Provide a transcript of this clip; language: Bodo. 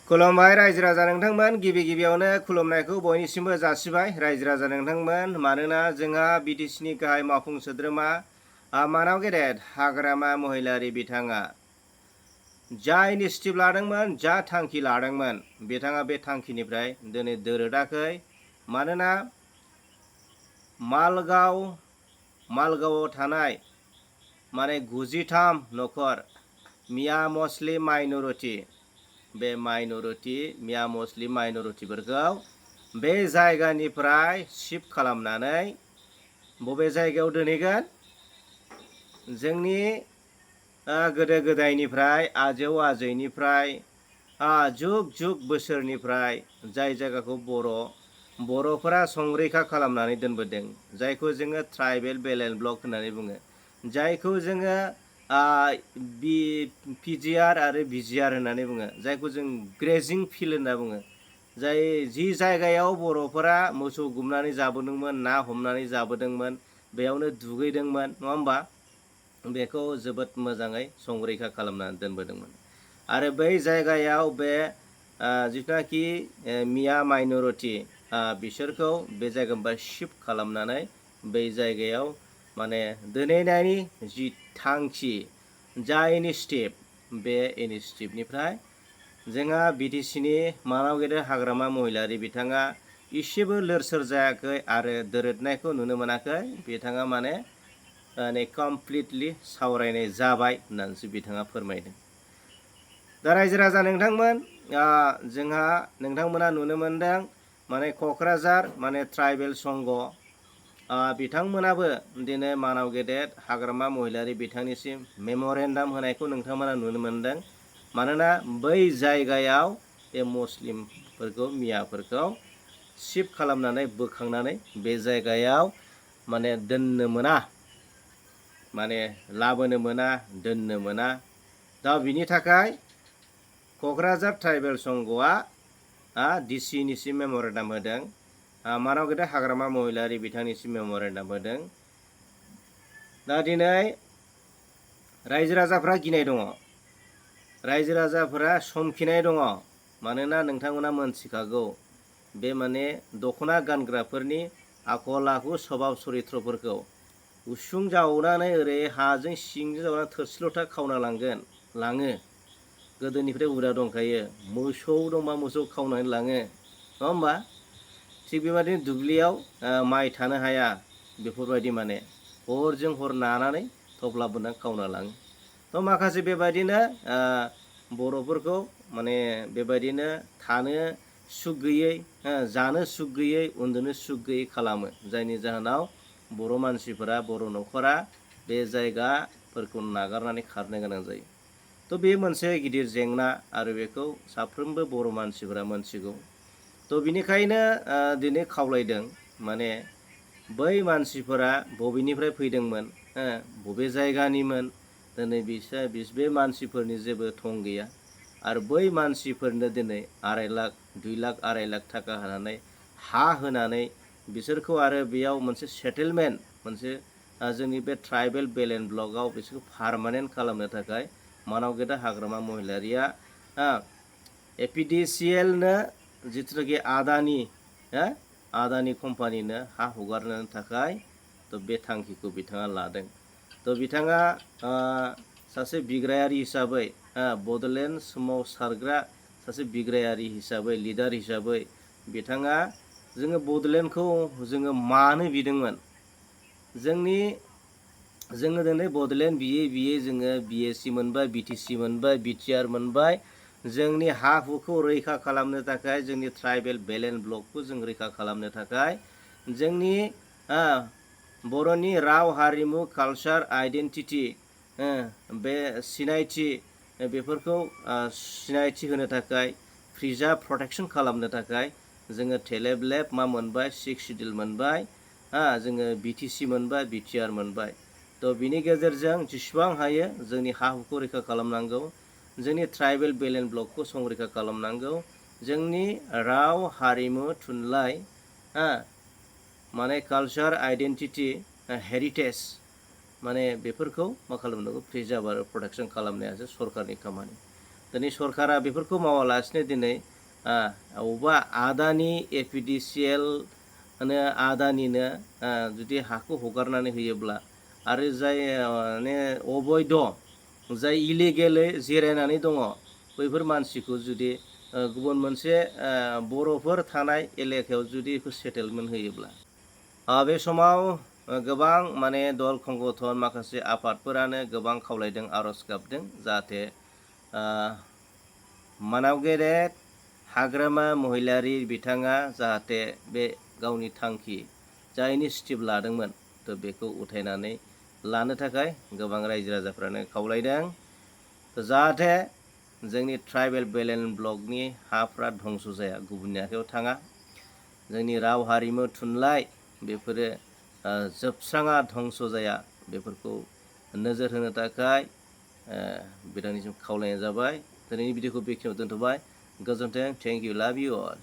खुलुमबाय रायजो राजा नोंथांमोन गिबि गिबियावनो खुलुमनायखौ बयनिसिमबो जासिबाय रायजो राजा नोंथांमोन मानोना जोंहा बिटिसिनि गाहाय मावफुं सोद्रोमा मानाव गेदेर हाग्रामा महिलारि बिथाङा जा इनिसियेटिभ लादोंमोन जा थांखि लादोंमोन बिथाङा बे थांखिनिफ्राय दिनै दोरोदाखै। मानोना मालगावआव थानाय माने 93 नखर मिया मुस्लिम माइनरिटी बे मिया मुस्लिम माइनरिटीफोरखौ बे जायगानिफ्राय शिफ्ट खालामनानै बबे जायगायाव दोनहैगोन जोंनि गोदो गोदायनिफ्राय आजौ आजैनिफ्राय जुग जुग बोसोरनिफ्राय जाय जायगाखौ बर'फोरा संरैखा खालामनानै दोनबोदों जायखौ जोङो ट्राइबेल बेलेन्स ब्लक होननानै बुङो, जायखौ जोङो पिजिआर आरो बिजिआर होननानै बुङो, जायखौ जों ग्रेजिं फिल्ड होनना बुङो, जि जायगायाव बर'फोरा मोसौ गुमनानै जाबोदोंमोन, ना हमनानै जाबोदोंमोन, बेयावनो दुगैदोंमोन नङा होमबा, बेखौ जोबोद मोजाङै संरैखा खालामनानै दोनबोदोंमोन। आरो बै जायगायाव बे जिथुनाखि मिया माइनरिटी बिसोरखौ बे जायगानिफ्राय शिफ्ट खालामनानै बै जायगायाव माने दोनहैनायनि जि थांखि जा इनिसियेटिभ बे इनिसियेटिभनिफ्राय जोंहा बिटिसिनि मानाव गेदेर हाग्रामा महिलारि बिथाङा इसेबो लोरसोर जायाखै आरो दोरोदनायखौ नुनो मोनाखै। बिथाङा माने कमप्लिटलि सावरायनाय जाबाय होननानैसो बिथाङा फोरमायदों। दा रायजो राजा नोंथांमोन जोंहा नोंथांमोना नुनो मोनदों माने क'क्राझार माने ट्राइबेल संघ बिथांमोनाबो दिनै मानाव गेदेर हाग्रामा महिलारि बिथांनिसिम मेम'रेन्डाम होनायखौ नोंथांमोना नुनो मोनदों। मानोना बै जायगायाव बे मुस्लिमफोरखौ मियाफोरखौ शिफ्ट खालामनानै बोखांनानै बे जायगायाव माने दोननो मोना, माने लाबोनो मोना, दोननो मोना। दा बिनि थाखाय क'क्राझार ट्राइबेल संघआ डिसिनिसिम मेम'रेन्डाम होदों, मानाव गेदेर हाग्रामा महिलारि बिथांनिसिम मेम'रेन्डाम होदों। दा दिनै रायजो राजाफ्रा गिनाय दङ, रायजो राजाफोरा समखिनाय दङ। मानोना नोंथांमोना मोनथिखागौ बे माने दख'ना गानग्राफोरनि आखल आखु सभाब चरित्रफोरखौ उसुं जावनानै ओरै हाजों सिंजों जावनानै थोरसि लथा खावना लाङो। गोदोनिफ्राय हुदा दंखायो, मोसौ दंबा मोसौ खावनानै लाङो नङा होमबा। थिग बेबादिनो दुब्लियाव माइ थानो हाया, बेफोरबायदि माने हरजों हर नानानै थफ्ला बोनानै खावना लाङो। थ' माखासे बेबायदिनो बर'फोरखौ माने बेबायदिनो थानो सुख गैयै, जानो सुख गैयै, उन्दुनो सुख गैयै खालामो, जायनि जाहोनाव बर' मानसिफोरा बर' न'खरा बे जायगाफोरखौ नागारनानै खारनो गोनां जायो। थ' बे मोनसे गिदिर जेंना आरो बेखौ साफ्रोमबो बर' मानसिफोरा मोनथिगौ। थ' बिनिखायनो दिनै खावलायदों माने बै मानसिफोरा बबेनिफ्राय फैदोंमोन, बबे जायगानिमोन, दिनै बे मानसिफोरनि जेबो थं गैया। आरो बै मानसिफोरनो दिनै 2.5 लाख 2 लाख 2.5 लाख थाखा होनानै हा होनानै बिसोरखौ आरो बेयाव मोनसे सेटेलमेन्ट, मोनसे जोंनि बे ट्राइबेल बेलेन्स ब्लकआव बिसोरखौ पारमानेन्ट खालामनो थाखाय मानाव गेदेर हाग्रामा महिलारिया एपिडिसिएलनो जिथुनाखि आदानि कम्पानिनो हा हगारनो थाखाय थ' बे थांखिखौ बिथाङा लादों। थ' बिथाङा सासे बिग्रायारि हिसाबै, बड'लेण्ड सोमावसारग्रा सासे बिग्रायारि हिसाबै, लिडार हिसाबै बिथाङा जोङो बड'लेण्डखौ जोङो मानो बिदोंमोन, जोङो दिनै बड'लेण्ड बियै जोङो बिएसि मोनबाय, बिटिसि मोनबाय, बिटिआर मोनबाय। जोंनि हा हुखौ रैखा खालामनो थाखाय, जोंनि ट्राइबेल बेलेन्स ब्लकखौ जों रैखा खालामनो थाखाय, जोंनि बर'नि राव हारिमु कालचार आइडेन्टिटि बे सिनायथि, बेफोरखौ सिनायथि होनो थाखाय, प्रिजार्भ प्रटेक्सन खालामनो थाखाय जोङो टेलेब मा मोनबाय, 6 सिडिउल मोनबाय, जोङो बिटिसि मोनबाय, बिटिआर मोनबाय। थ' बिनि गेजेरजों जेसेबां हायो जोंनि हा हुखौ रैखा खालामनांगौ, जोंनि ट्राइबेल बेलेन्स ब्लकखौ संरैखा खालामनांगौ, जोंनि राव हारिमु थुनलाइ माने कालचार आइडेन्टिटि हेरिटेज माने बेफोरखौ मा खालामनांगौ, प्रिजार्भ आरो प्रटेक्सन खालामनायासो सरकारनि खामानि। थ' दिनै सरकारा बेफोरखौ मावालासिनो दिनै अबेबा आदानि एपिडिसिएल आदानिनो जुदि हाखौ हगारनानै होयोब्ला आरो जाय माने अबैध जाय इलिगेलै जिरायनानै दङ बैफोर मानसिखौ जुदि गुबुन मोनसे बर'फोर थानाय एलेकायाव जुदि सेटेलमेन्ट होयोब्ला बे समाव गोबां माने दल संगठन माखासे आफादफोरानो गोबां खावलायदों आर'ज गाबदों जाहाथे मानाव गेदेर हाग्रामा महिलारि बिथाङा जाहाथे बे गावनि थांखि जा इनिसिएटिभ लादोंमोन थ' बेखौ उथायनानै लानो थाखाय गोबां रायजो राजाफ्रानो खावलायदों जाहाथे जोंनि ट्राइबेल बेलेन्स ब्लकनि हाफ्रा धंस' जाया गुबुननि आखायाव थाङा जोंनि राव हारिमु थुनलाइ बेफोरो जोबस्राङा धंस' जाया बेफोरखौ नोजोर होनो थाखाय बिथांनिसिम खावलायनाय जाबाय दिनैनि भिडिअखौ बेखिनियाव दोनथ'बाय गोजोन्थों थेंक इउ लाभ इउ अल